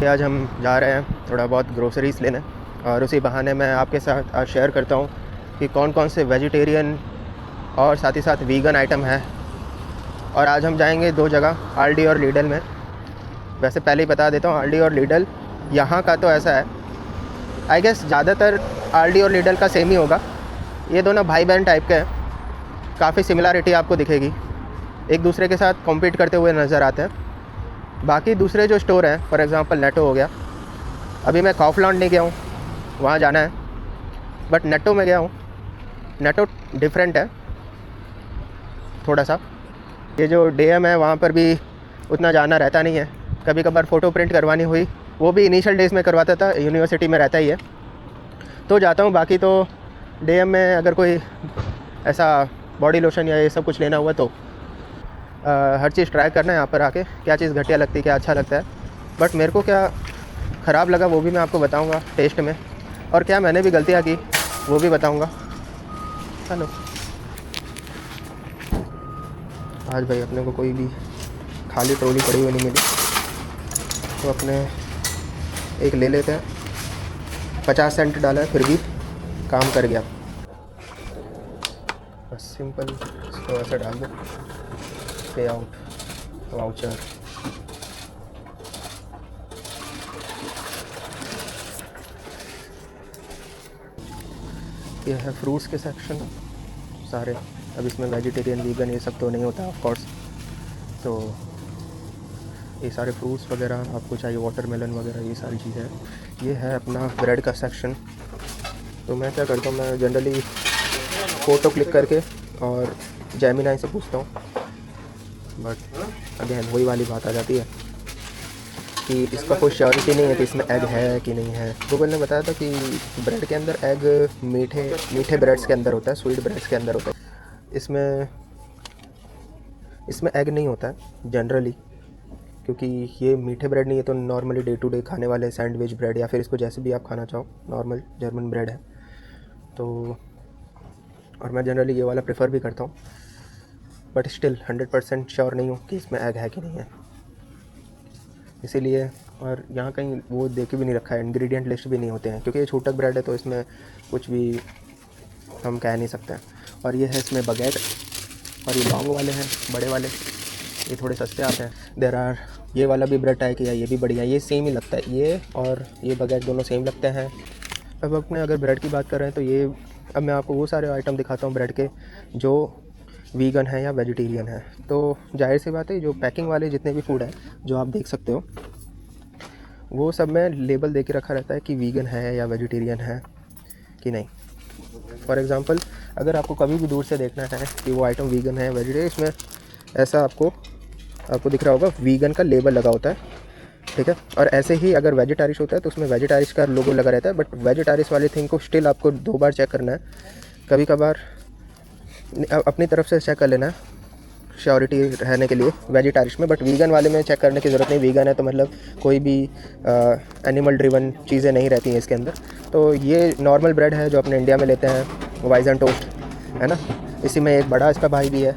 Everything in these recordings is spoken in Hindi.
आज हम जा रहे हैं थोड़ा बहुत ग्रोसरीज़ लेने, और उसी बहाने मैं आपके साथ आज शेयर करता हूँ कि कौन कौन से वेजिटेरियन और साथ ही साथ वीगन आइटम हैं। और आज हम जाएंगे दो जगह, आल्डी और लीडल में। वैसे पहले ही बता देता हूँ, आल्डी और लीडल यहाँ का तो ऐसा है, आई गेस ज़्यादातर आल्डी और लीडल का सेम ही होगा। ये दोनों भाई बहन टाइप के हैं, काफ़ी सिमिलरिटी आपको दिखेगी, एक दूसरे के साथ कॉम्पीट करते हुए नज़र आते हैं। बाकी दूसरे जो स्टोर हैं, फॉर एग्ज़ाम्पल नेटो हो गया, अभी मैं काउफलैंड नहीं गया हूँ, वहाँ जाना है, बट नेटो में गया हूँ। नेटो डिफरेंट है थोड़ा सा। ये जो डीएम है वहाँ पर भी उतना जाना रहता नहीं है, कभी कभार फ़ोटो प्रिंट करवानी हुई, वो भी इनिशियल डेज़ में करवाता था, यूनिवर्सिटी में रहता ही है तो जाता हूँ। बाकी तो डीएम में अगर कोई ऐसा बॉडी लोशन या ये सब कुछ लेना हुआ तो हर चीज़ ट्राई करना है यहाँ पर आके, क्या चीज़ घटिया लगती है, क्या अच्छा लगता है। बट मेरे को क्या ख़राब लगा वो भी मैं आपको बताऊँगा टेस्ट में, और क्या मैंने भी गलतियाँ की वो भी बताऊँगा। चलो आज भाई अपने को कोई भी खाली ट्रॉली पड़ी हुई नहीं मिली, तो अपने एक ले लेते हैं। 50 सेंट डाला है, फिर भी काम कर गया। बस सिंपल इसको ऐसे डाल दो, पे आउट वाउचर। ये है फ्रूट्स के सेक्शन सारे। अब इसमें वेजिटेरियन वीगन ये सब तो नहीं होता ऑफ कोर्स, तो ये सारे फ्रूट्स वगैरह आपको चाहिए, वाटरमेलन वगैरह ये सारी चीज़ें हैं। ये है अपना ब्रेड का सेक्शन। तो मैं क्या करता हूँ, मैं जनरली फ़ोटो क्लिक करके और जेमिनाई से पूछता हूँ, बट अगेन वही वाली बात आ जाती है कि इसका कोई श्योरिटी नहीं है कि इसमें एग है कि नहीं है। गूगल ने बताया था कि ब्रेड के अंदर एग मीठे ब्रेड्स के अंदर होता है, स्वीट ब्रेड्स के अंदर होता है। इसमें एग नहीं होता है जनरली, क्योंकि ये मीठे ब्रेड नहीं है, तो नॉर्मली डे टू डे खाने वाले सैंडविच ब्रेड या फिर इसको जैसे भी आप खाना चाहो, नॉर्मल जर्मन ब्रेड है तो। और मैं जनरली ये वाला प्रेफर भी करता हूँ, बट स्टिल 100% श्योर नहीं हूँ कि इसमें एग है कि नहीं है, इसीलिए। और यहाँ कहीं वो दे के भी नहीं रखा है, इंग्रेडिएंट लिस्ट भी नहीं होते हैं, क्योंकि ये छूटक ब्रेड है तो इसमें कुछ भी हम कह नहीं सकते हैं। और ये है इसमें बगैट, और ये लॉन्ग वाले हैं बड़े वाले, ये थोड़े सस्ते आते हैं। ये वाला भी ब्रेड टाइप है, ये भी बढ़िया, ये सेम ही लगता है, ये और ये बगैट दोनों सेम लगते हैं। अब अपने अगर ब्रेड की बात कर रहे हैं तो ये, अब मैं आपको वो सारे आइटम दिखाता हूँ ब्रेड के जो वीगन है या वेजिटेरियन है। तो जाहिर सी बात है, जो पैकिंग वाले जितने भी फूड हैं जो आप देख सकते हो, वो सब में लेबल दे के रखा रहता है कि वीगन है या वेजिटेरियन है कि नहीं। फॉर एग्ज़ाम्पल, अगर आपको कभी भी दूर से देखना है कि वो आइटम वीगन है वेजिटेरियन, इसमें ऐसा आपको दिख रहा होगा वीगन का लेबल लगा होता है, ठीक है। और ऐसे ही अगर वेजिटारिश होता है तो उसमें वेजिटारिश का लोगो लगा रहता है, बट वेजिटारिश वाली थिंग को स्टिल आपको 2 बार चेक करना है, कभी कभार अपनी तरफ से चेक कर लेना है श्योरिटी रहने के लिए वेजिटारिश में। बट वीगन वाले में चेक करने की ज़रूरत नहीं, वीगन है तो मतलब कोई भी एनिमल ड्रिवन चीज़ें नहीं रहती हैं इसके अंदर। तो ये नॉर्मल ब्रेड है जो अपने इंडिया में लेते हैं, वाइजन टोस्ट है ना, इसी में एक बड़ा इसका भाई भी है।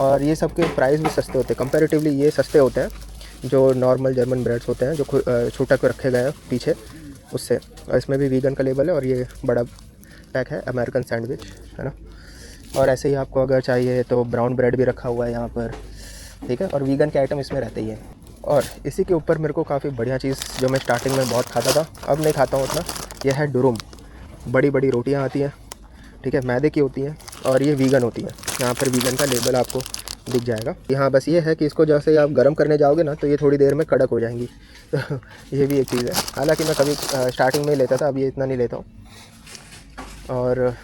और ये सब के प्राइस भी सस्ते होते हैं, कंपैरेटिवली ये सस्ते होते हैं जो नॉर्मल जर्मन ब्रेड्स होते हैं जो छोटा को रखे गए हैं पीछे उससे। और इसमें भी वीगन का लेबल है, और ये बड़ा पैक है अमेरिकन सैंडविच है ना। और ऐसे ही आपको अगर चाहिए तो ब्राउन ब्रेड भी रखा हुआ है यहाँ पर, ठीक है। और वीगन के आइटम इसमें रहते ही हैं। और इसी के ऊपर मेरे को काफ़ी बढ़िया चीज़ जो मैं स्टार्टिंग में बहुत खाता था, अब नहीं खाता हूँ उतना, यह है डुरुम। बड़ी बड़ी रोटियाँ आती हैं, ठीक है, मैदे की होती हैं, और ये वीगन होती है। यहाँ पर वीगन का लेबल आपको दिख जाएगा। यहाँ बस ये है कि इसको जैसे आप गर्म करने जाओगे ना तो ये थोड़ी देर में कड़क हो जाएंगी तो ये भी एक चीज़ है। हालांकि मैं कभी स्टार्टिंग में ही लेता था, अब ये इतना नहीं लेता हूँ। और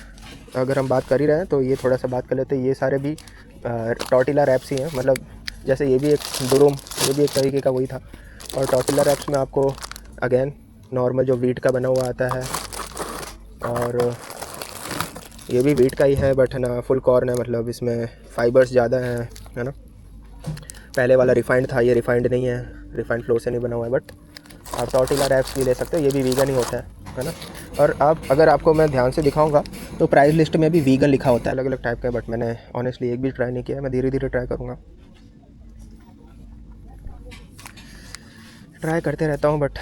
अगर हम बात कर ही रहे हैं तो ये थोड़ा सा बात कर लेते हैं, ये सारे भी टॉर्टिला रैप्स ही हैं, मतलब जैसे ये भी एक डुरुम, ये भी एक तरीके का वही था। और टॉर्टिला रैप्स में आपको अगेन नॉर्मल जो वीट का बना हुआ आता है, और ये भी वीट का ही है, बट है ना फुल कॉर्न है, मतलब इसमें फाइबर्स ज़्यादा हैं है ना। पहले वाला रिफाइंड था, ये रिफाइंड नहीं है, रिफाइंड फ्लोर से नहीं बना हुआ है। बट आप टॉर्टिला रैप्स भी ले सकते हो, ये भी वीगन ही होता है ना। और अगर आपको मैं ध्यान से दिखाऊंगा तो प्राइस लिस्ट में भी वीगन लिखा होता है, अलग अलग टाइप का, बट मैंने ऑनेस्टली एक भी ट्राई नहीं किया है, मैं धीरे धीरे ट्राई करूँगा। ट्राई करते रहता हूँ, बट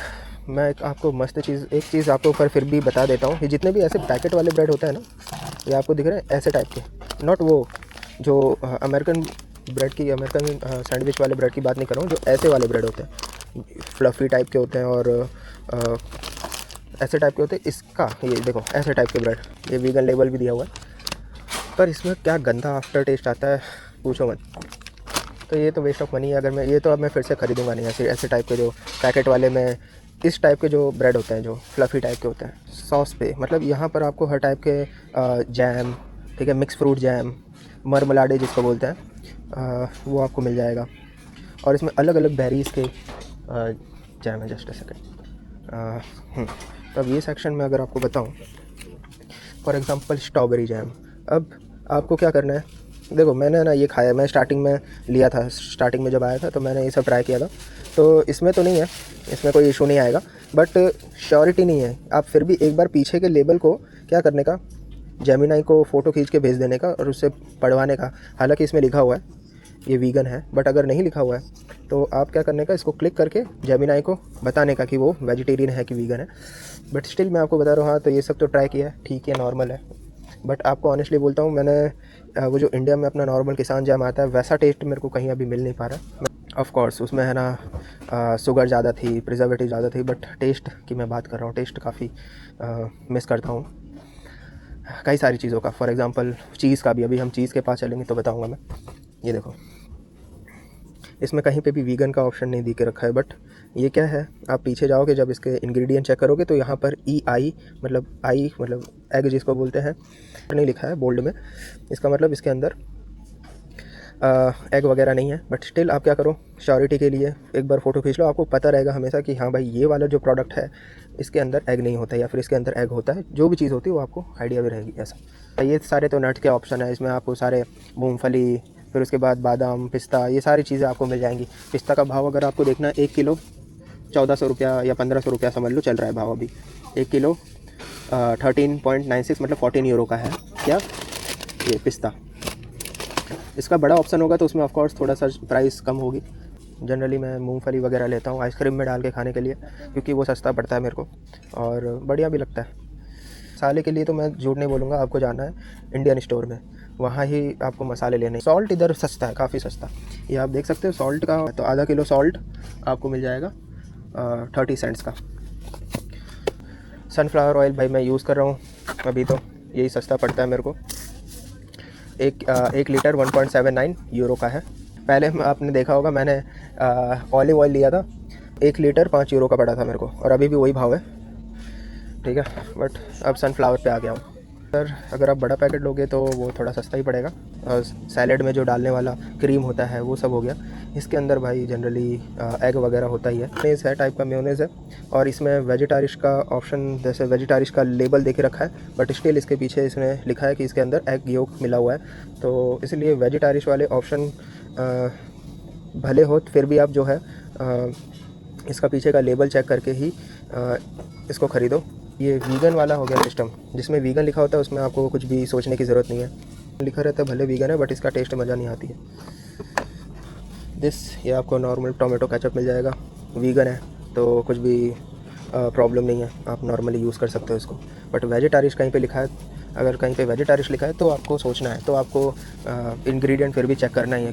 मैं आपको मस्त चीज़ एक चीज़ आपको ऊपर फिर भी बता देता हूँ कि जितने भी ऐसे पैकेट वाले ब्रेड होते हैं ना, ये आपको दिख रहे हैं ऐसे टाइप के, नॉट वो जो अमेरिकन ब्रेड की, अमेरिकन सैंडविच वाले ब्रेड की बात नहीं कर रहा हूँ, जो ऐसे वाले ब्रेड होते हैं, फ्लफ़ी टाइप के होते हैं और ऐसे टाइप के होते हैं। इसका ये देखो ऐसे टाइप के ब्रेड, ये वीगन लेबल भी दिया हुआ है, पर इसमें क्या गंदा आफ्टर टेस्ट आता है, पूछो मत। तो ये तो वेस्ट ऑफ मनी है। अगर मैं ये तो अब मैं फिर से ख़रीदूँगा नहीं ऐसे ऐसे टाइप के जो पैकेट वाले में इस टाइप के जो ब्रेड होते हैं, जो फ्लफ़ी टाइप के होते हैं। सॉस पे मतलब यहाँ पर आपको हर टाइप के जैम, ठीक है, मिक्स फ्रूट जैम, मरमलाडे जिसको बोलते हैं, वो आपको मिल जाएगा। और इसमें अलग अलग बेरीज़ के जैम है। Just a second. तो अब ये सेक्शन में अगर आपको बताऊँ, फॉर एग्ज़ाम्पल स्ट्रॉबेरी जैम। अब आपको क्या करना है, देखो मैंने ना ये खाया, मैं स्टार्टिंग में लिया था, स्टार्टिंग में जब आया था तो मैंने ये सब ट्राई किया था, तो इसमें तो नहीं है, इसमें कोई इशू नहीं आएगा, बट श्योरिटी नहीं है। आप फिर भी एक बार पीछे के लेबल को क्या करने का, जेमिनाई को फ़ोटो खींच के भेज देने का और उससे पढ़वाने का। हालांकि इसमें लिखा हुआ है ये वीगन है, बट अगर नहीं लिखा हुआ है तो आप क्या करने का, इसको क्लिक करके जेमिनाई को बताने का कि वो वेजिटेरियन है कि वीगन है। बट स्टिल मैं आपको बता रहा हूँ, हाँ तो ये सब तो ट्राई किया है, ठीक है, नॉर्मल है। बट आपको ऑनेस्टली बोलता हूँ, मैंने वो जो इंडिया में अपना नॉर्मल किसान जैम आता है, वैसा टेस्ट मेरे को कहीं अभी मिल नहीं पा रहा। ऑफ कोर्स उसमें है ना शुगर ज़्यादा थी, प्रिजर्वेटिव ज़्यादा थी, बट टेस्ट की मैं बात कर रहा हूँ, टेस्ट काफ़ी मिस करता हूँ कई सारी चीज़ों का। फॉर एग्ज़ाम्पल चीज़ का भी, अभी हम चीज़ के पास चलेंगे तो बताऊँगा मैं। ये देखो, इसमें कहीं पे भी वीगन का ऑप्शन नहीं दी के रखा है, बट ये क्या है, आप पीछे जाओगे जब इसके इंग्रेडिएंट चेक करोगे तो यहाँ पर आई मतलब एग जिसको बोलते हैं नहीं लिखा है बोल्ड में। इसका मतलब इसके अंदर एग वगैरह नहीं है। बट स्टिल आप क्या करो, श्योरिटी के लिए एक बार फ़ोटो खींच लो, आपको पता रहेगा हमेशा कि हाँ भाई ये वाला जो प्रोडक्ट है इसके अंदर एग नहीं होता है, या फिर इसके अंदर एग होता है। जो भी चीज़ होती है वो आपको आइडिया भी रहेगी ऐसा। ये सारे तो नट के ऑप्शन है, इसमें आपको सारे मूँगफली, फिर उसके बाद बादाम, पिस्ता, ये सारी चीज़ें आपको मिल जाएंगी। पिस्ता का भाव अगर आपको देखना है, 1 किलो 1400 रुपया या 1500 रुपया समझ लो चल रहा है भाव अभी। 1 किलो 13.96 मतलब 14 यूरो का है क्या ये पिस्ता। इसका बड़ा ऑप्शन होगा तो उसमें ऑफ कोर्स थोड़ा सा प्राइस कम होगी। जनरली मैं मूंगफली वगैरह लेता हूँ आइसक्रीम में डाल के खाने के लिए, क्योंकि वो सस्ता पड़ता है मेरे को और बढ़िया भी लगता है। मसाले के लिए तो मैं झूठ नहीं बोलूँगा, आपको जाना है इंडियन स्टोर में, वहाँ ही आपको मसाले लेने। सॉल्ट इधर सस्ता है, काफ़ी सस्ता, ये आप देख सकते हो। सॉल्ट का तो आधा किलो सॉल्ट आपको मिल जाएगा 30 सेंट्स का। सनफ्लावर ऑयल भाई मैं यूज़ कर रहा हूँ अभी, तो यही सस्ता पड़ता है मेरे को। एक लीटर 1.79 यूरो का है। पहले आपने देखा होगा मैंने ऑलिव ऑयल लिया था, 1 लीटर 5 यूरो का पड़ा था मेरे को, और अभी भी वही भाव है, ठीक है। बट अब सनफ्लावर पे आ गया हूँ। सर अगर आप बड़ा पैकेट लोगे तो वो थोड़ा सस्ता ही पड़ेगा, और सैलेड में जो डालने वाला क्रीम होता है वो सब हो गया। इसके अंदर भाई जनरली एग वगैरह होता ही है। मेयोनेज़ है, टाइप का मेयोनेज़ है, और इसमें वेजिटारिश का ऑप्शन, जैसे वेजिटारिश का लेबल देके रखा है, बट स्टिल इसके पीछे इसने लिखा है कि इसके अंदर एग योक मिला हुआ है। तो इसलिए वेजिटारिश वाले ऑप्शन भले हो, फिर भी आप जो है इसका पीछे का लेबल चेक करके ही इसको ख़रीदो। ये वीगन वाला हो गया सिस्टम, जिसमें वीगन लिखा होता है उसमें आपको कुछ भी सोचने की ज़रूरत नहीं है। लिखा रहता है भले वीगन है, बट इसका टेस्ट मज़ा नहीं आती है। ये आपको नॉर्मल टोमेटो केचप मिल जाएगा, वीगन है तो कुछ भी प्रॉब्लम नहीं है, आप नॉर्मली यूज़ कर सकते हो इसको। बट वेजिटारिश कहीं पे लिखा है, अगर कहीं पे वेजिटारिश लिखा है तो आपको सोचना है, तो आपको इंग्रेडिएंट फिर भी चेक करना ही है।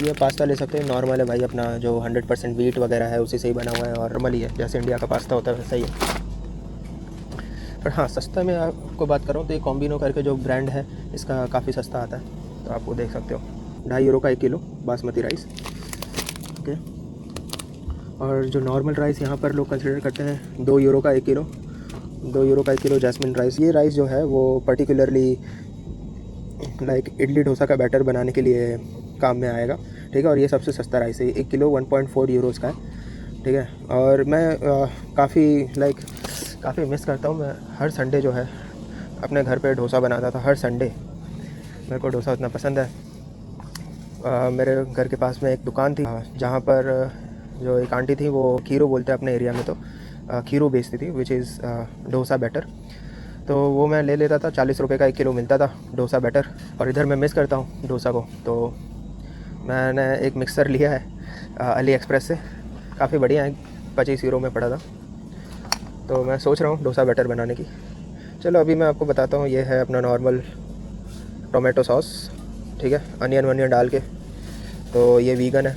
ये पास्ता ले सकते हैं, नॉर्मल है भाई, अपना जो 100% व्हीट वगैरह है उसी से ही बना हुआ है, और नॉर्मल ही है, जैसे इंडिया का पास्ता होता है वैसा ही है। पर हाँ, सस्ता में आपको बात कर रहा हूँ तो ये कॉम्बिनो करके जो ब्रांड है इसका काफ़ी सस्ता आता है, तो आपको देख सकते हो 2.5 यूरो का 1 किलो बासमती राइस, ओके। और जो नॉर्मल राइस यहाँ पर लोग कंसिडर करते हैं 2 यूरो का 1 किलो, 2 यूरो का 1 किलो जैस्मिन राइस। ये राइस जो है वो पर्टिकुलरली लाइक इडली डोसा का बैटर बनाने के लिए काम में आएगा, ठीक है। और ये सबसे सस्ता राइस है, 1 किलो 1.4 यूरोज़ का है, ठीक है। और मैं काफ़ी मिस करता हूँ। मैं हर संडे जो है अपने घर पे डोसा बनाता था, हर संडे। मेरे को डोसा उतना पसंद है। मेरे घर के पास में एक दुकान थी जहाँ पर जो एक आंटी थी, वो खीरो बोलते हैं अपने एरिया में, तो खीरो बेचती थी, विच इज़ डोसा बैटर। तो वो मैं ले लेता था, 40 रुपये का 1 किलो मिलता था डोसा बैटर। और इधर मैं मिस करता हूँ डोसा को, तो मैंने एक मिक्सर लिया है अली एक्सप्रेस से, काफ़ी बढ़िया है, €25 में पड़ा था। तो मैं सोच रहा हूँ डोसा बैटर बनाने की। चलो अभी मैं आपको बताता हूँ। ये है अपना नॉर्मल टोमेटो सॉस, ठीक है, अनियन वनियन डाल के। तो ये वीगन है,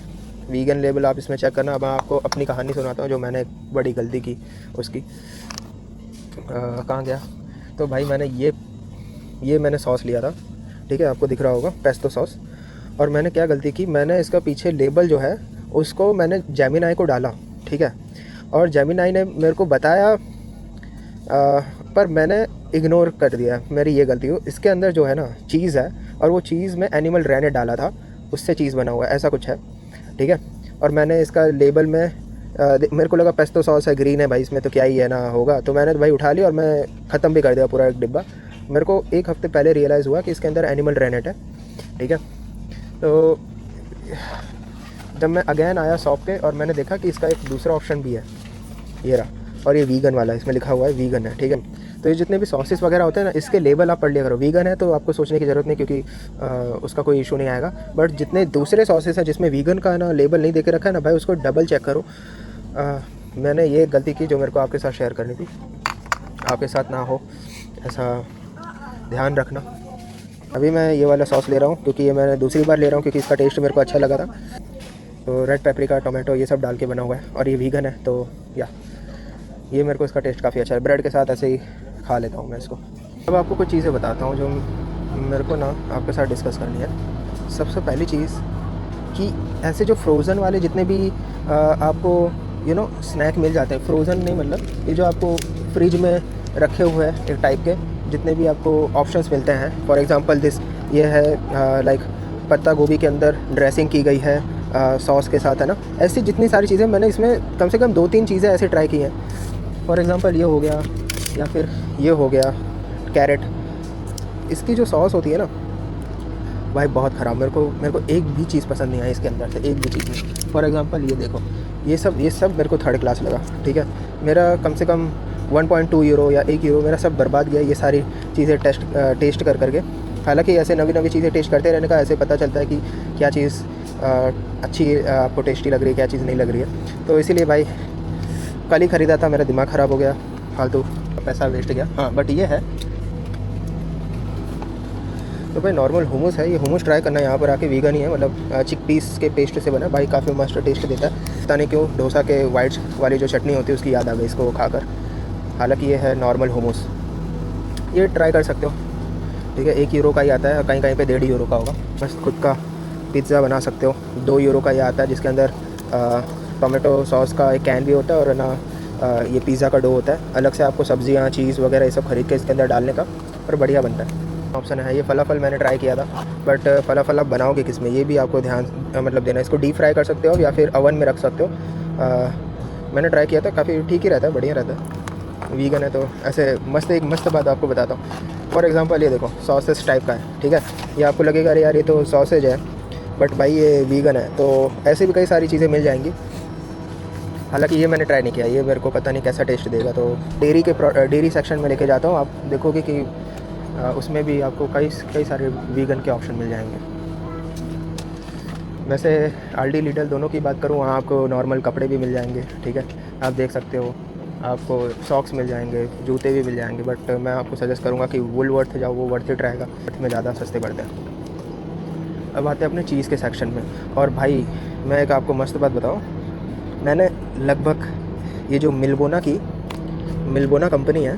वीगन लेबल आप इसमें चेक करना। अब मैं आपको अपनी कहानी सुनाता हूँ जो मैंने एक बड़ी गलती की उसकी। कहाँ गया? तो भाई मैंने ये मैंने सॉस लिया था, ठीक है, आपको दिख रहा होगा, पेस्टो सॉस। और मैंने क्या गलती की, मैंने इसका पीछे लेबल जो है उसको मैंने जेमिनाई को डाला, ठीक है, और जेमिनाई ने मेरे को बताया पर मैंने इग्नोर कर दिया। मेरी ये गलती हो। इसके अंदर जो है ना चीज़ है, और वो चीज़ में एनिमल रेनेट डाला था, उससे चीज़ बना हुआ है, ऐसा कुछ है, ठीक है। और मैंने इसका लेबल में मेरे को लगा पेस्टो सॉस है, ग्रीन है भाई, इसमें तो क्या ही है ना होगा। तो मैंने भाई उठा लिया और मैं ख़त्म भी कर दिया पूरा एक डिब्बा। मेरे को एक हफ़्ते पहले रियलाइज़ हुआ कि इसके अंदर एनिमल रेनेट है, ठीक है। तो जब मैं अगेन आया शॉप पे और मैंने देखा कि इसका एक दूसरा ऑप्शन भी है, ये रहा, और ये वीगन वाला है, इसमें लिखा हुआ है वीगन है, ठीक है। तो ये जितने भी सॉसेस वगैरह होते हैं ना, इसके लेबल आप पढ़ लिया करो। वीगन है तो आपको सोचने की ज़रूरत नहीं, क्योंकि उसका कोई इशू नहीं आएगा। बट जितने दूसरे सॉसेस हैं जिसमें वीगन का ना लेबल नहीं दे के रखा है ना भाई, उसको डबल चेक करो। मैंने ये गलती की जो मेरे को आपके साथ शेयर करनी थी, आपके साथ ना हो ऐसा ध्यान रखना। अभी मैं ये वाला सॉस ले रहा हूँ क्योंकि ये मैंने दूसरी बार ले रहा हूँ, क्योंकि इसका टेस्ट मेरे को अच्छा लगा था। तो रेड पेपरिका, टोमेटो, ये सब डाल के बना हुआ है, और ये वीगन है। तो या ये मेरे को इसका टेस्ट काफ़ी अच्छा है। ब्रेड के साथ ऐसे ही खा लेता हूँ मैं इसको। अब आपको कुछ चीज़ें बताता हूँ जो मेरे को ना आपके साथ डिस्कस करनी है। सबसे पहली चीज़ कि ऐसे जो फ्रोज़न वाले जितने भी आपको स्नैक मिल जाते हैं, फ्रोज़न नहीं मतलब ये जो आपको फ्रिज में रखे हुए हैं एक टाइप के, जितने भी आपको ऑप्शंस मिलते हैं। फॉर एग्ज़ाम्पल ये है लाइक पत्ता गोभी के अंदर ड्रेसिंग की गई है सॉस के साथ, है ना। ऐसी जितनी सारी चीज़ें मैंने इसमें कम से कम 2-3 चीज़ें ऐसे ट्राई की हैं। फॉर एग्ज़ाम्पल ये हो गया, या फिर ये हो गया कैरेट। इसकी जो सॉस होती है ना भाई बहुत ख़राब, मेरे को एक भी चीज़ पसंद नहीं आई इसके अंदर से, एक भी चीज़ नहीं। फॉर एग्ज़ाम्पल ये देखो, ये सब मेरे को थर्ड क्लास लगा, ठीक है। मेरा कम से कम €1.2 या €1 मेरा सब बर्बाद गया ये सारी चीज़ें टेस्ट कर करके। हालांकि ऐसे नवी चीज़ें टेस्ट करते रहने का ऐसे पता चलता है कि क्या चीज़ अच्छी आपको टेस्टी लग रही है, क्या चीज़ नहीं लग रही है। तो इसीलिए भाई कल ही ख़रीदा था, मेरा दिमाग ख़राब हो गया, फालतू पैसा वेस्ट गया। हाँ बट ये है तो भाई नॉर्मल हुमस है, ये हुमस ट्राई करना। यहाँ पर आके वीगन ही है, मतलब चिक पीस के पेस्ट से बना भाई, काफ़ी मस्त टेस्ट देता है। पता नहीं क्यों डोसा के वाइट वाली जो चटनी होती है उसकी याद आ गई इसको खाकर। हालांकि ये है नॉर्मल हुमस, ये ट्राई कर सकते हो, ठीक है। €1 का ही आता है, कहीं कहीं पे €1.5 का होगा। बस खुद का पिज़्ज़ा बना सकते हो। €2 का ये आता है, जिसके अंदर टोमेटो सॉस का एक कैन भी होता है, और ना ये पिज़्ज़ा का डो होता है। अलग से आपको सब्जियाँ, चीज़ वगैरह ये सब खरीद के इसके अंदर डालने का, और बढ़िया बनता है। ऑप्शन है ये फलाफल, मैंने ट्राई किया था, बट फलाफल आप बनाओगे किस में ये भी आपको ध्यान मतलब देना। इसको डीप फ्राई कर सकते हो या फिर ओवन में रख सकते हो। मैंने ट्राई किया था, काफ़ी ठीक ही रहता है, बढ़िया रहता है। वीगन है तो ऐसे एक मस्त बात आपको बताता हूँ। फॉर एग्ज़ाम्पल ये देखो, सॉसेज टाइप का है, ठीक है। ये आपको लगेगा अरे यार ये तो सॉसेज है, बट भाई ये वीगन है। तो ऐसे भी कई सारी चीज़ें मिल जाएंगी। हालांकि ये मैंने ट्राई नहीं किया, ये मेरे को पता नहीं कैसा टेस्ट देगा। तो डेयरी सेक्शन में लेके जाता हूँ, आप देखोगे कि उसमें भी आपको कई सारे वीगन के ऑप्शन मिल जाएंगे। वैसे आल्डी लिडल दोनों की बात करूँ, वहाँ आपको नॉर्मल कपड़े भी मिल जाएंगे, ठीक है, आप देख सकते हो। आपको सॉक्स मिल जाएंगे, जूते भी मिल जाएंगे, बट मैं आपको सजेस्ट करूँगा कि वुलवर्थ जाओ, वो वर्थ इट रहेगा, बट में ज़्यादा सस्ते पड़ते हैं। अब आते हैं अपने चीज़ के सेक्शन में। और भाई मैं एक आपको मस्त बात बताऊँ, मैंने लगभग ये जो मिल्बोना कंपनी है,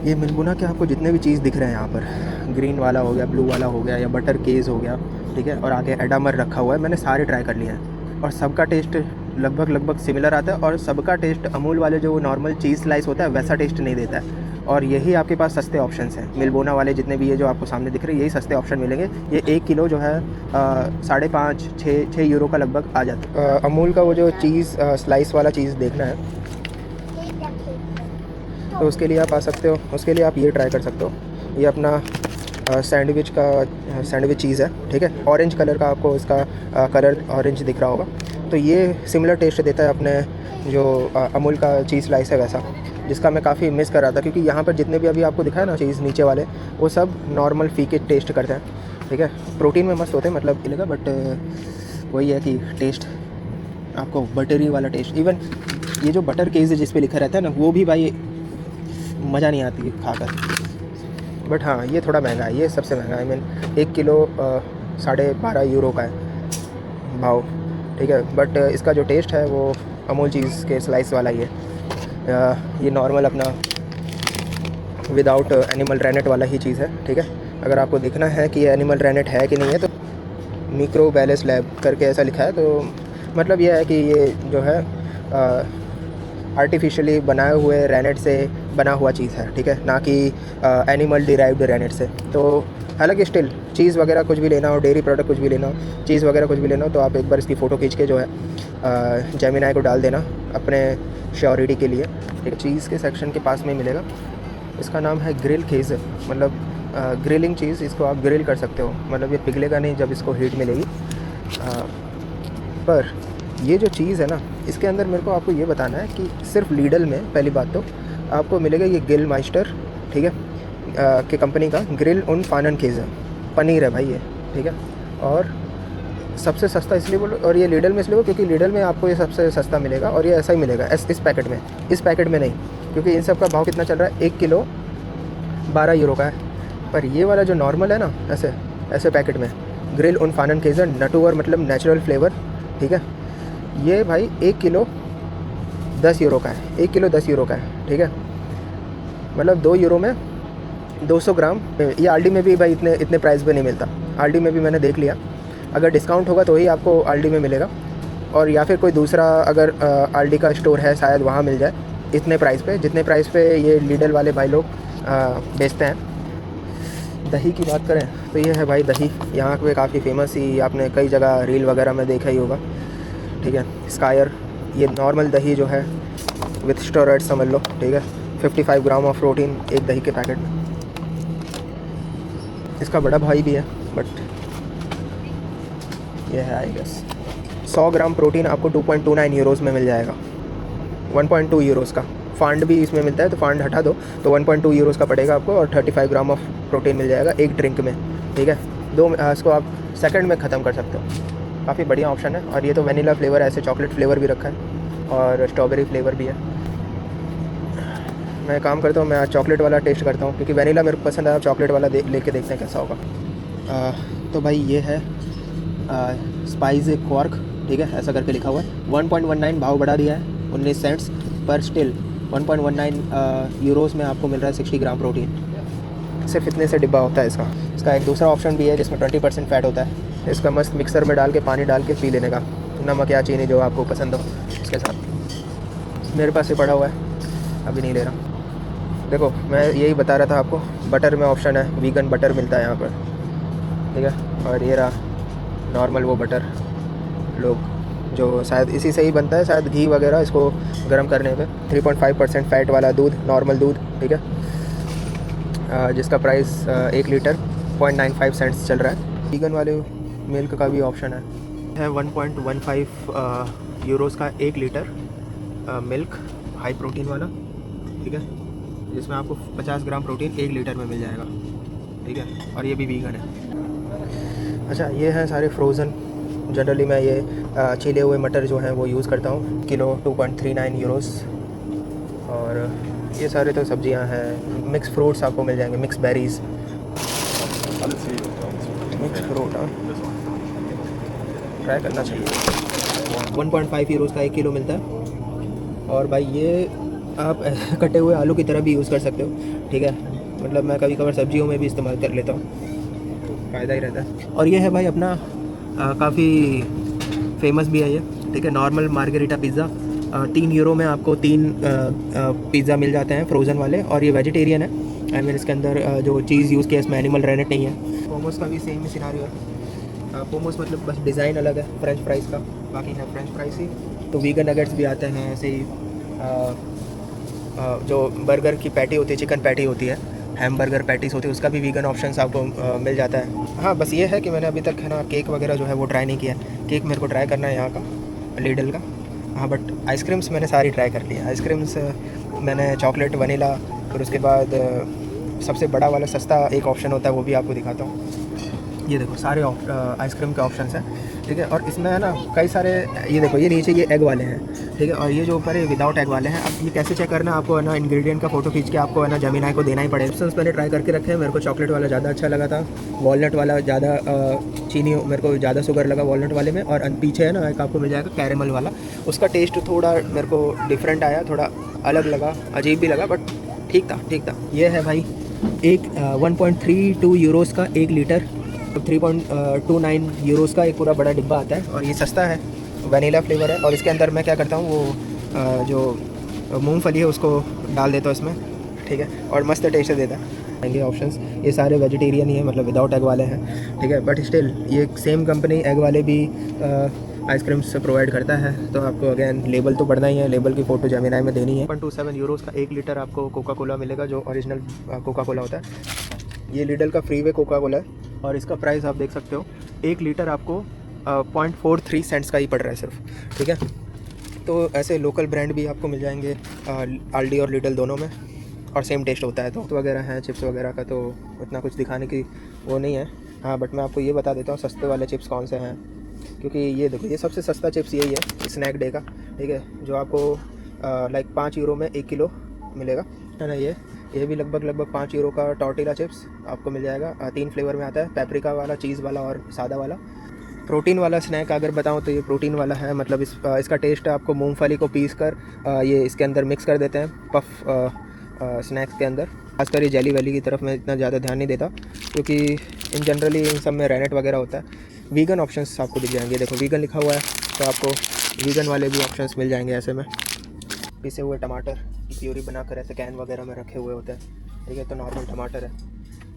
ये मिल्बोना के आपको जितने भी चीज़ दिख रहे हैं यहाँ पर, ग्रीन वाला हो गया, ब्लू वाला हो गया, या बटर केज हो गया, ठीक है, और आगे एडामर रखा हुआ है, मैंने सारे ट्राई कर लिए हैं। और सबका टेस्ट लगभग सिमिलर आता है, और सबका टेस्ट अमूल वाले जो नॉर्मल चीज़ स्लाइस होता है वैसा टेस्ट नहीं देता है। और यही आपके पास सस्ते ऑप्शंस हैं, मिल्बोना वाले जितने भी ये जो आपको सामने दिख रहे हैं, यही सस्ते ऑप्शन मिलेंगे। ये 1 किलो जो है 5.5-6 यूरो का लगभग आ जाता है। अमूल का वो जो चीज़ स्लाइस वाला चीज़ देखना है तो उसके लिए आप आ सकते हो, उसके लिए आप ये ट्राई कर सकते हो। ये अपना सैंडविच चीज़ है, ठीक है। ऑरेंज कलर का आपको इसका कलर ऑरेंज दिख रहा होगा। तो ये सिमिलर टेस्ट देता है अपने जो अमूल का चीज़ स्लाइस है वैसा, जिसका मैं काफ़ी मिस कर रहा था, क्योंकि यहाँ पर जितने भी अभी आपको दिखा है ना चीज़ नीचे वाले, वो सब नॉर्मल फीके टेस्ट करते हैं, ठीक है। प्रोटीन में मस्त होते हैं मतलब मिलेगा, बट वही है कि टेस्ट आपको बटरी वाला टेस्ट, इवन ये जो बटर केस जिस पे लिखा रहता है ना, वो भी भाई मज़ा नहीं आती खाकर। बट हाँ ये थोड़ा महंगा है, ये सबसे महंगा है। 1 किलो 12.5 यूरो का है भाव, ठीक है। बट इसका जो टेस्ट है वो अमूल चीज़ के स्लाइस वाला ही है। ये नॉर्मल अपना विदाउट एनिमल रेनेट वाला ही चीज़ है, ठीक है। अगर आपको देखना है कि ये एनिमल रेनेट है कि नहीं है तो मिक्रो बैलेंस लैब करके ऐसा लिखा है, तो मतलब ये है कि ये जो है आर्टिफिशियली बनाए हुए रेनेट से बना हुआ चीज़ है, ठीक है, ना कि एनिमल डिराइव्ड रेनेट से। तो हालांकि स्टिल चीज़ वगैरह कुछ भी लेना हो, डेयरी प्रोडक्ट कुछ भी लेना हो, चीज़ वगैरह कुछ भी लेना हो, तो आप एक बार इसकी फ़ोटो खींच के जो है जेमिनाई को डाल देना अपने श्योरिटी के लिए, ठीक है। चीज़ के सेक्शन के पास में ही मिलेगा। इसका नाम है ग्रिल केज, मतलब ग्रिलिंग चीज़, इसको आप ग्रिल कर सकते हो, मतलब ये पिघलेगा नहीं जब इसको हीट मिलेगी। पर ये जो चीज़ है ना, इसके अंदर मेरे को आपको ये बताना है कि सिर्फ लीडल में पहली बात तो आपको मिलेगा ये गिल माइस्टर, ठीक है, की कंपनी का ग्रिल उन फानन केज है, पनीर है भाई ये, ठीक है। और सबसे सस्ता इसलिए बोलो, और ये लीडल में इसलिए बोलो क्योंकि लीडल में आपको ये सबसे सस्ता मिलेगा, और ये ऐसा ही मिलेगा इस पैकेट में, इस पैकेट में नहीं, क्योंकि इन सब का भाव कितना चल रहा है, 1 किलो 12 यूरो का है। पर ये वाला जो नॉर्मल है ना, ऐसे पैकेट में ग्रिल उन फानन केज नटूवर, मतलब नेचुरल फ्लेवर, ठीक है, ये भाई 1 किलो 10 यूरो का है, 1 किलो 10 यूरो का है, ठीक है। मतलब 2 यूरो में 200 ग्राम। ये आल्डी में भी भाई इतने प्राइस पे नहीं मिलता, आल्डी में भी मैंने देख लिया, अगर डिस्काउंट होगा तो ही आपको आल्डी में मिलेगा, और या फिर कोई दूसरा अगर आल्डी का स्टोर है शायद वहाँ मिल जाए इतने प्राइस पे, जितने प्राइस पे ये लीडल वाले भाई लोग बेचते हैं। दही की बात करें तो ये है भाई दही, यहाँ पे काफ़ी फेमस ही, आपने कई जगह रील वगैरह में देखा ही होगा, ठीक है। स्कायर, ये नॉर्मल दही जो है विथ स्टेरॉइड समझ लो, ठीक है। 55 ग्राम ऑफ प्रोटीन एक दही के पैकेट में। इसका बड़ा भाई भी है, बट ये है आई गेस 100 ग्राम प्रोटीन आपको 2.29 यूरोज़ में मिल जाएगा, 1.2 यूरोज़ का। फांड भी इसमें मिलता है, तो फांड हटा दो तो 1.2 यूरोज़ का पड़ेगा आपको, और 35 ग्राम ऑफ प्रोटीन मिल जाएगा एक ड्रिंक में, ठीक है। इसको आप सेकंड में ख़त्म कर सकते हो, काफ़ी बढ़िया ऑप्शन है। और ये तो वनीला फ्लेवर है, ऐसे चॉकलेट फ्लेवर भी रखा है और स्ट्रॉबेरी फ्लेवर भी है। मैं काम करता हूँ, मैं आज चॉकलेट वाला टेस्ट करता हूँ, क्योंकि वनीला मेरे को पसंद है, चॉकलेट वाला लेके देखते हैं कैसा होगा। तो भाई ये है स्पाइस क्वार्क, ठीक है, ऐसा करके लिखा हुआ है। 1.19 भाव बढ़ा दिया है 19 सेंट्स, पर स्टिल 1.19 यूरोज़ में आपको मिल रहा है 60 ग्राम प्रोटीन। सिर्फ इतने से डिब्बा होता है इसका एक दूसरा ऑप्शन भी है जिसमें 20% फ़ैट होता है। इसका मस्त मिक्सर में डाल के पानी डाल के पी लेने का, नमक या चीनी जो आपको पसंद हो उसके साथ। मेरे पास ये पड़ा हुआ है, अभी नहीं ले रहा। देखो मैं यही बता रहा था आपको, बटर में ऑप्शन है, वीगन बटर मिलता है यहाँ पर, ठीक है। और ये रहा नॉर्मल वो बटर, लोग जो शायद इसी से ही बनता है, शायद घी वगैरह इसको गर्म करने पे। 3.5% फ़ैट वाला दूध, नॉर्मल दूध, ठीक है, जिसका प्राइस 1 लीटर 0.95 सेंट्स चल रहा है। वीगन वाले मिल्क का भी ऑप्शन है 1.15 यूरोज़ का 1 लीटर मिल्क, हाई प्रोटीन वाला, ठीक है, जिसमें आपको 50 ग्राम प्रोटीन 1 लीटर में मिल जाएगा, ठीक है। और ये भी वीगन है। अच्छा ये हैं सारे फ्रोज़न, जनरली मैं ये छिले हुए मटर जो हैं वो यूज़ करता हूँ, किलो 2.39 यूरोज़। और ये सारे तो सब्जियां हैं। मिक्स फ्रूट्स आपको मिल जाएंगे, mix berries, mix fruit, try करना चाहिए। 1.5 यूरोज़ का 1 किलो मिलता है। और भाई ये आप कटे हुए आलू की तरह भी यूज़ कर सकते हो, ठीक है, मतलब मैं कभी कभार सब्जियों में भी इस्तेमाल कर लेता हूँ, तो फ़ायदा ही रहता है। और ये है भाई अपना काफ़ी फेमस भी है ये, ठीक है, नॉर्मल मार्गेरिटा पिज़्ज़ा। 3 यूरो में आपको 3 पिज़्ज़ा मिल जाते हैं फ्रोज़न वाले, और ये वेजिटेरियन है। आई मीन इसके अंदर जो चीज़ यूज़ किया इसमें एनिमल रेनेट नहीं है। मोमोज़ का भी सेम ही सिनारियो है। मोमोज़ मतलब बस डिज़ाइन अलग है फ्रेंच फ्राइज़ का, बाकी है फ्रेंच फ्राइज़ ही। तो वीगन नगेट्स भी आते हैं ऐसे ही। जो बर्गर की पैटी होती है, चिकन पैटी होती है, हैमबर्गर पैटीज़ होती है, उसका भी वीगन ऑप्शंस आपको मिल जाता है। हाँ बस ये है कि मैंने अभी तक है ना केक वगैरह जो है वो ट्राई नहीं किया। केक मेरे को ट्राई करना है यहाँ का, लीडल का। हाँ बट आइसक्रीम्स मैंने सारी ट्राई कर ली है। आइसक्रीम्स मैंने चॉकलेट, वनीला, फिर उसके बाद सबसे बड़ा वाला सस्ता एक ऑप्शन होता है वो भी आपको दिखाता हूँ। ये देखो सारे आइसक्रीम के ऑप्शंस हैं, ठीक है। और इसमें है ना कई सारे, ये देखो ये नीचे ये एग वाले हैं, ठीक है। और ये जो ऊपर है विदाउट एग वाले हैं। अब ये कैसे चेक करना, आपको है ना इंग्रेडिएंट का फोटो खींच के आपको है ना जेमिनी को देना ही पड़ेगा। ऑप्शंस मैंने ट्राई करके रखे हैं, मेरे को चॉकलेट वाला ज़्यादा अच्छा लगा था, वॉलनट वाला ज़्यादा चीनी मेरे को ज़्यादा शुगर लगा वॉलनट वाले में, और पीछे है ना एक आपको मिल जाएगा कैरेमल वाला, उसका टेस्ट थोड़ा मेरे को डिफरेंट आया, थोड़ा अलग लगा, अजीब भी लगा, बट ठीक था। ये है भाई एक 1.32 यूरोज़ का 1 लीटर, 3.29 यूरोज़ का एक पूरा बड़ा डिब्बा आता है, और ये सस्ता है, वनीला फ्लेवर है। और इसके अंदर मैं क्या करता हूँ, वो जो मूंगफली है उसको डाल देता हूँ इसमें, ठीक है, और मस्त टेस्ट देता है। ये ऑप्शंस ये सारे वेजिटेरियन ही है, मतलब विदाउट एग वाले हैं, ठीक है। बट स्टिल ये सेम कंपनी एग वाले भी आइसक्रीम्स प्रोवाइड करता है, तो आपको अगेन लेबल तो पढ़ना ही है, लेबल की फ़ोटो जेमिनी में देनी है। 1.27 यूरोज़ का 1 लीटर आपको कोका कोला मिलेगा, जो ओरिजिनल कोका कोला होता है। ये लिडल का फ्रीवे कोका कोला है, और इसका प्राइस आप देख सकते हो, 1 लीटर आपको 0.43 सेंट्स का ही पड़ रहा है सिर्फ, ठीक है। तो ऐसे लोकल ब्रांड भी आपको मिल जाएंगे आल्डी और लिडल दोनों में, और सेम टेस्ट होता है। तो वगैरह हैं चिप्स वगैरह का, तो उतना कुछ दिखाने की वो नहीं है। हाँ, बट मैं आपको ये बता देता हूँ सस्ते वाले चिप्स कौन से हैं, क्योंकि ये देखो ये सबसे सस्ता चिप्स यही है स्नैक डे का, ठीक है, जो आपको लाइक 5 यूरो में 1 किलो मिलेगा, है ना। ये भी लगभग 5 यूरो का टॉर्टिला चिप्स आपको मिल जाएगा। 3 फ्लेवर में आता है, पेपरिका वाला, चीज़ वाला और सादा वाला। प्रोटीन वाला स्नैक अगर बताऊं तो ये प्रोटीन वाला है, मतलब इसका टेस्ट है, आपको मूंगफली को पीस कर ये इसके अंदर मिक्स कर देते हैं पफ स्नैक्स के अंदर। खासकर ये जेली वैली की तरफ मैं इतना ज़्यादा ध्यान नहीं देता, क्योंकि इन जनरली इन सब में रेनेट वगैरह होता है। वीगन ऑप्शंस आपको दिख जाएंगे, देखो वीगन लिखा हुआ है, तो आपको वीगन वाले भी ऑप्शंस मिल जाएंगे। ऐसे में पिसे हुए टमाटर की प्यूरी बनाकर ऐसे कैन वगैरह में रखे हुए होते हैं, ठीक है। तो नॉर्मल टमाटर है,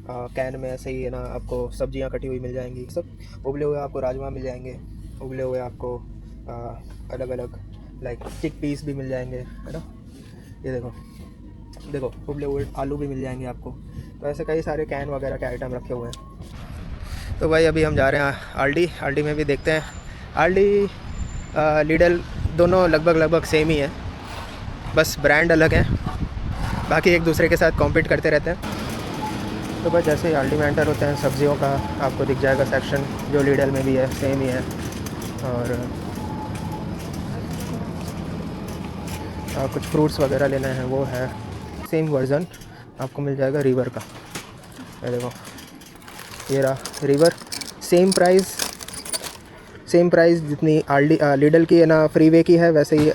कैन में ऐसे ही है ना, आपको सब्जियां कटी हुई मिल जाएंगी, सब उबले हुए आपको राजमा मिल जाएंगे, उबले हुए आपको अलग अलग लाइक चिक पीस भी मिल जाएंगे, है ना। ये देखो उबले हुए आलू भी मिल जाएंगे आपको। तो ऐसे कई सारे कैन वगैरह के आइटम रखे हुए हैं। तो भाई अभी हम जा रहे हैं आल्डी में भी देखते हैं। आल्डी लिडल दोनों लगभग सेम ही है, बस ब्रांड अलग है, बाकी एक दूसरे के साथ कॉम्पीट करते रहते हैं। तो बस जैसे ही आल्डी में एंटर होते हैं, सब्जियों का आपको दिख जाएगा सेक्शन, जो लिडल में भी है सेम ही है। और कुछ फ्रूट्स वगैरह लेना है वो है, सेम वर्ज़न आपको मिल जाएगा रिवर का। ये देखो ये रहा रिवर, सेम प्राइस जितनी आल्डी लिडल की है ना फ्रीवे की है, वैसे ही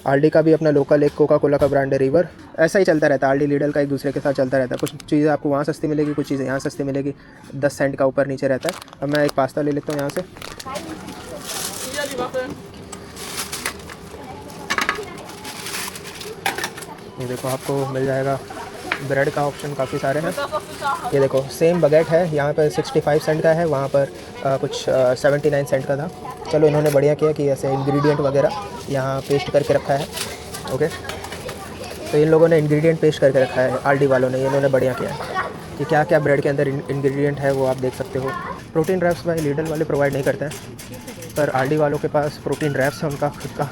आल्डी का भी अपना लोकल एक कोका कोला का ब्रांड है रिवर। ऐसा ही चलता रहता है, आल्डी लिडल का एक दूसरे के साथ चलता रहता है। कुछ चीज़ें आपको वहाँ सस्ती मिलेगी, कुछ चीज़ें यहाँ सस्ती मिलेगी, 10 सेंट का ऊपर नीचे रहता है। अब मैं एक पास्ता ले लेता हूँ यहाँ से। ये देखो आपको मिल जाएगा ब्रेड का ऑप्शन, काफ़ी सारे हैं। ये देखो सेम बगेट है, यहाँ पर 65 सेंट का है, वहाँ पर कुछ 79 सेंट का था। चलो इन्होंने बढ़िया किया कि ऐसे इंग्रेडिएंट वगैरह यहाँ पेस्ट करके रखा है, ओके। तो इन लोगों ने इंग्रेडिएंट पेस्ट करके रखा है, आल्डी वालों ने, इन्होंने बढ़िया किया है कि क्या क्या ब्रेड के अंदर इंग्रेडिएंट है वो आप देख सकते हो। प्रोटीन रैप्स भाई लिडल वाले प्रोवाइड नहीं करते हैं, पर आल्डी वालों के पास प्रोटीन रैप्स है उनका खुद का,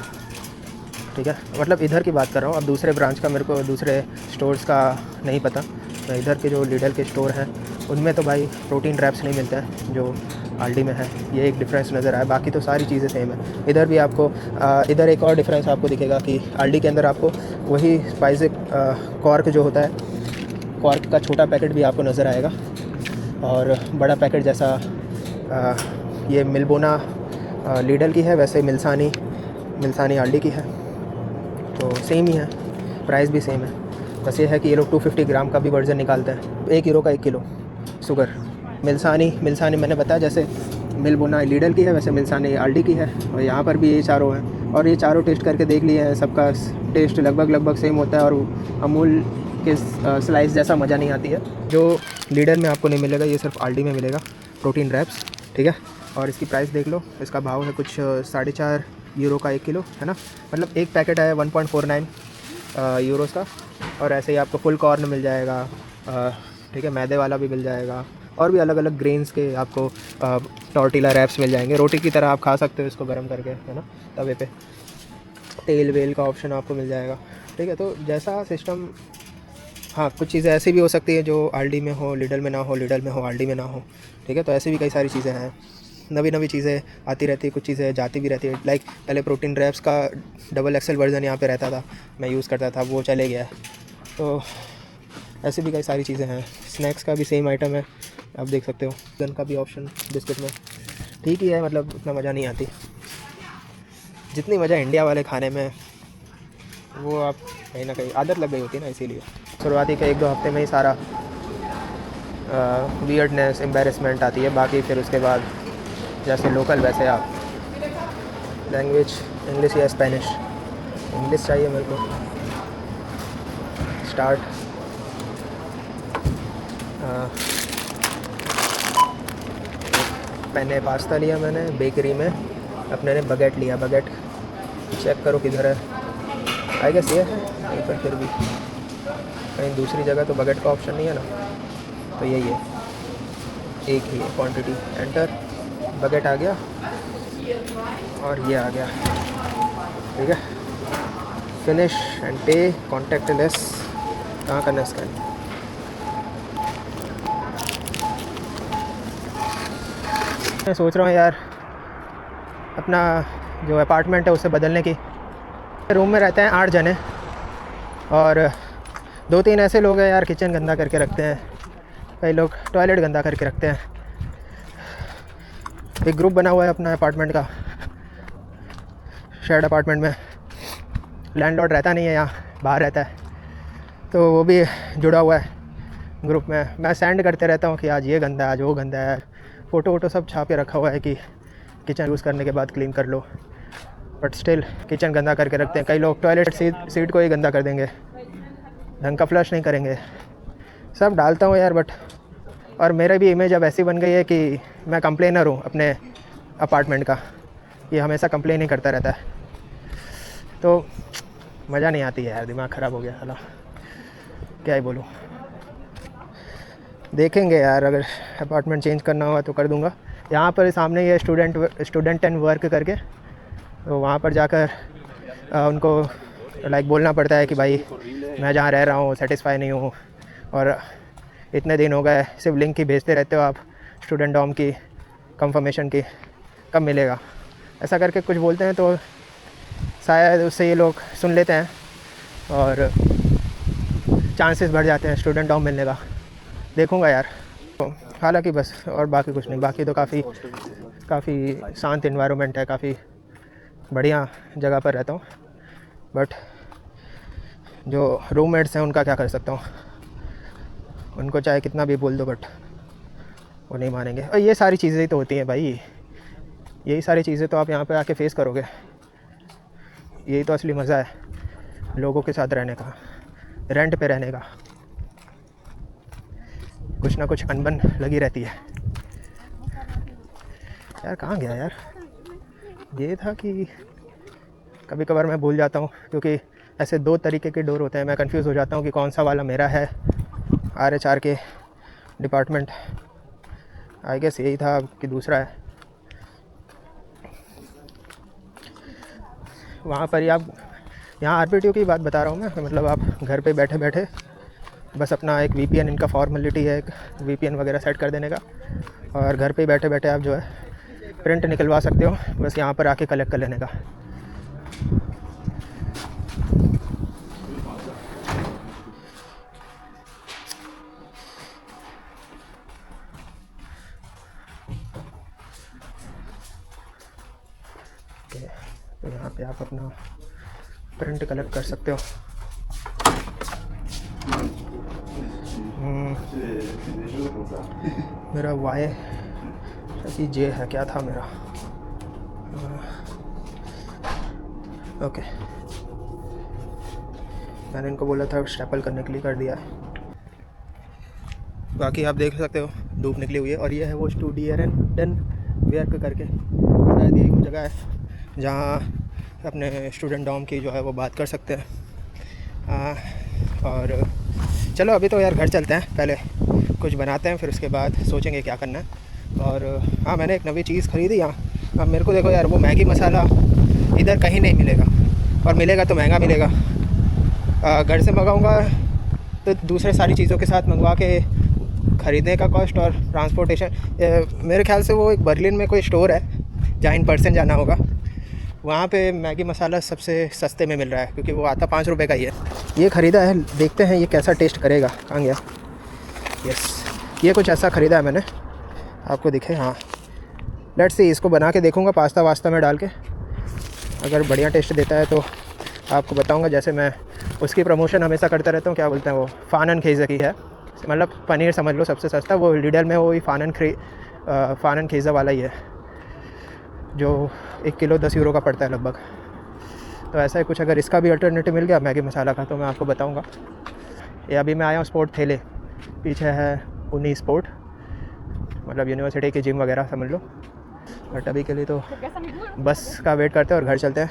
ठीक है। मतलब इधर की बात कर रहा हूँ, अब दूसरे ब्रांच का मेरे को दूसरे स्टोर्स का नहीं पता। तो इधर के जो लिडल के स्टोर हैं उनमें तो भाई प्रोटीन रैप्स नहीं मिलते हैं जो आल्डी में है, ये एक डिफरेंस नज़र आया। बाकी तो सारी चीज़ें सेम है। इधर भी आपको इधर एक और डिफरेंस आपको दिखेगा कि आल्डी के अंदर आपको वही स्पाइसी कॉर्क जो होता है, कॉर्क का छोटा पैकेट भी आपको नज़र आएगा, और बड़ा पैकेट जैसा ये मिल्बोना लिडल की है, वैसे मिल्सानी आल्डी की है। तो सेम ही है, प्राइस भी सेम है। बस ये है कि ये लोग 250 ग्राम का भी वर्जन निकालते हैं, 1 यूरो का 1 किलो शुगर। मिल्सानी मैंने बताया जैसे मिल्बोना लिडल की है, वैसे मिल्सानी आल्डी की है, और यहाँ पर भी ये चारों हैं, और ये चारों टेस्ट करके देख लिए हैं, सबका टेस्ट लगभग सेम होता है, और अमूल के स्लाइस जैसा मज़ा नहीं आती है जो लिडल में आपको नहीं मिलेगा, ये सिर्फ आल्डी में मिलेगा प्रोटीन रैप्स, ठीक है। और इसकी प्राइस देख लो, इसका भाव है कुछ 4.5 यूरो का 1 किलो, है ना। मतलब एक पैकेट है 1.49 यूरोज़ का। और ऐसे ही आपको फुल कॉर्न मिल जाएगा, ठीक है, मैदे वाला भी मिल जाएगा, और भी अलग अलग ग्रेन्स के आपको टॉर्टिला रैप्स मिल जाएंगे। रोटी की तरह आप खा सकते हो इसको गर्म करके, है ना, तवे पे। तेल वेल का ऑप्शन आपको मिल जाएगा, ठीक है। तो जैसा सिस्टम हाँ, कुछ चीज़ें ऐसी भी हो सकती है जो आलडी में हो लिडल में ना हो, लिडल में हो आलडी में ना हो, ठीक है। तो ऐसी भी कई सारी चीज़ें हैं, नवी नवी चीज़ें आती रहती है, कुछ चीज़ें जाती भी रहती है। लाइक पहले प्रोटीन रैप्स का डबल एक्सेल वर्जन यहाँ पे रहता था, मैं यूज़ करता था, वो चले गया है। तो ऐसी भी कई सारी चीज़ें हैं। स्नैक्स का भी सेम आइटम है, आप देख सकते हो। गन का भी ऑप्शन बिस्किट में ठीक ही है, मतलब उतना मज़ा नहीं आती जितनी मज़ा इंडिया वाले खाने में, वो आप कहीं ना कहीं आदत लग गई होती है ना, इसीलिए। शुरुआती के 1-2 हफ्ते में ही सारा वियर्डनेस एम्बेरसमेंट आती है, बाकी फिर उसके बाद जैसे लोकल वैसे आप। लैंग्वेज इंग्लिश या स्पेनिश? इंग्लिश चाहिए मेरे को। स्टार्ट। मैंने पास्ता लिया, मैंने बेकरी में अपने ने बगेट लिया। बगेट चेक करो किधर है, आई गेस ये है कहीं पर, फिर भी कहीं दूसरी जगह तो बगेट का ऑप्शन नहीं है ना, तो यही है, एक ही है क्वांटिटी। एंटर, बगेट आ गया और ये आ गया, ठीक है। फिनिश एंड पे, कॉन्टैक्ट लेस। कहाँ करना है स्कैन? मैं सोच रहा हूँ यार अपना जो अपार्टमेंट है उसे बदलने की। रूम में रहते हैं 8 जने और 2-3 ऐसे लोग हैं यार किचन गंदा करके रखते हैं, कई लोग टॉयलेट गंदा करके रखते हैं। एक ग्रुप बना हुआ है अपना अपार्टमेंट का, शेयर्ड अपार्टमेंट में। लैंडलॉर्ड रहता नहीं है यहाँ, बाहर रहता है, तो वो भी जुड़ा हुआ है ग्रुप में। मैं सेंड करते रहता हूँ कि आज ये गंदा है, आज वो गंदा है। फ़ोटो वोटो सब छाप के रखा हुआ है कि किचन यूज़ करने के बाद क्लीन कर लो, बट स्टिल किचन गंदा करके रखते हैं। कई लोग टॉयलेट सीट को ही गंदा कर देंगे, ढंग का फ्लश नहीं करेंगे। सब डालता हूँ यार, बट और मेरा भी इमेज अब ऐसी बन गई है कि मैं कंप्लेनर हूँ अपने अपार्टमेंट का, ये हमेशा कंप्लेन ही करता रहता है, तो मज़ा नहीं आती है यार, दिमाग ख़राब हो गया साला, क्या ही बोलूँ। देखेंगे यार, अगर अपार्टमेंट चेंज करना हुआ तो कर दूँगा। यहाँ पर सामने ये स्टूडेंट एंड वर्क करके, तो वहाँ पर जाकर उनको लाइक बोलना पड़ता है कि भाई मैं जहाँ रह रहा हूँ सेटिस्फाई नहीं हूँ, और इतने दिन हो गए सिर्फ लिंक ही भेजते रहते हो आप स्टूडेंट डॉम की कंफर्मेशन की, कब मिलेगा, ऐसा करके कुछ बोलते हैं। तो शायद उससे ये लोग सुन लेते हैं और चांसेस बढ़ जाते हैं स्टूडेंट डॉम मिलने का। देखूँगा यार, हालांकि बस, और बाकी कुछ नहीं। बाकी तो काफ़ी शांत इन्वायरमेंट है, काफ़ी बढ़िया जगह पर रहता हूँ, बट जो रूममेट्स हैं उनका क्या कर सकता हूँ, उनको चाहे कितना भी बोल दो बट वो नहीं मानेंगे। और ये सारी चीज़ें ही तो होती हैं भाई, यही सारी चीज़ें तो आप यहाँ पे आके फेस करोगे, यही तो असली मज़ा है लोगों के साथ रहने का, रेंट पे रहने का। कुछ ना कुछ अनबन लगी रहती है यार। कहाँ गया यार? ये था कि कभी कभार मैं भूल जाता हूँ, क्योंकि ऐसे 2 तरीके के डोर होते हैं, मैं कंफ्यूज हो जाता हूँ कि कौन सा वाला मेरा है। RH के डिपार्टमेंट, आई गेस यही था कि दूसरा है। वहाँ पर ही आप, यहाँ RPTO की बात बता रहा हूँ मैं, मतलब आप घर पे बैठे बैठे बस अपना एक VPN, इनका फॉर्मेलिटी है एक VPN वगैरह सेट कर देने का, और घर पे बैठे बैठे आप जो है प्रिंट निकलवा सकते हो, बस यहाँ पर आके कलेक्ट कर लेने का। तो यहाँ पे आप अपना प्रिंट कलेक्ट कर सकते हो। मेरा Y J है, क्या था मेरा? ओके, मैंने इनको बोला था स्टेपल करने के लिए, कर दिया है। बाकी आप देख सकते हो धूप निकली हुई है, और ये है वो स्टूडियन वर्क करके, शायद यही वो जगह है जहाँ अपने स्टूडेंट डॉम की जो है वो बात कर सकते हैं। और चलो अभी तो यार घर चलते हैं, पहले कुछ बनाते हैं, फिर उसके बाद सोचेंगे क्या करना है। और हाँ, मैंने एक नई चीज़ ख़रीदी यहाँ। अब मेरे को देखो यार, वो मैगी मसाला इधर कहीं नहीं मिलेगा, और मिलेगा तो महंगा मिलेगा। घर से मंगाऊँगा तो दूसरे सारी चीज़ों के साथ मंगवा के ख़रीदने का कॉस्ट और ट्रांसपोर्टेशन, मेरे ख्याल से वो एक बर्लिन में कोई स्टोर है जहाँ इन पर्सन जाना होगा, वहाँ पे मैगी मसाला सबसे सस्ते में मिल रहा है क्योंकि वो आता 5 रुपये का ही है। ये ख़रीदा है, देखते हैं ये कैसा टेस्ट करेगा। कहाँ गया? यस, ये कुछ ऐसा ख़रीदा है मैंने, आपको दिखे? हाँ, लेट्स सी, इसको बना के देखूँगा पास्ता वास्ता में डाल के, अगर बढ़िया टेस्ट देता है तो आपको बताऊँगा। जैसे मैं उसकी प्रमोशन हमेशा करता रहता हूँ, क्या बोलते हैं वो, फानन खेज़ा की है, मतलब पनीर समझ लो सबसे सस्ता, वो लिडल में वो ही फानन खेज़ा वाला ही है जो 1 किलो 10 यूरो का पड़ता है लगभग। तो ऐसा ही कुछ अगर इसका भी अल्टरनेटिव मिल गया मैगी मसाला का तो मैं आपको बताऊंगा। ये अभी मैं आया हूँ स्पोर्ट थेले, पीछे है उन्नी स्पोर्ट, मतलब यूनिवर्सिटी की जिम वगैरह समझ लो। बट अभी के लिए तो बस का वेट करते हैं और घर चलते हैं।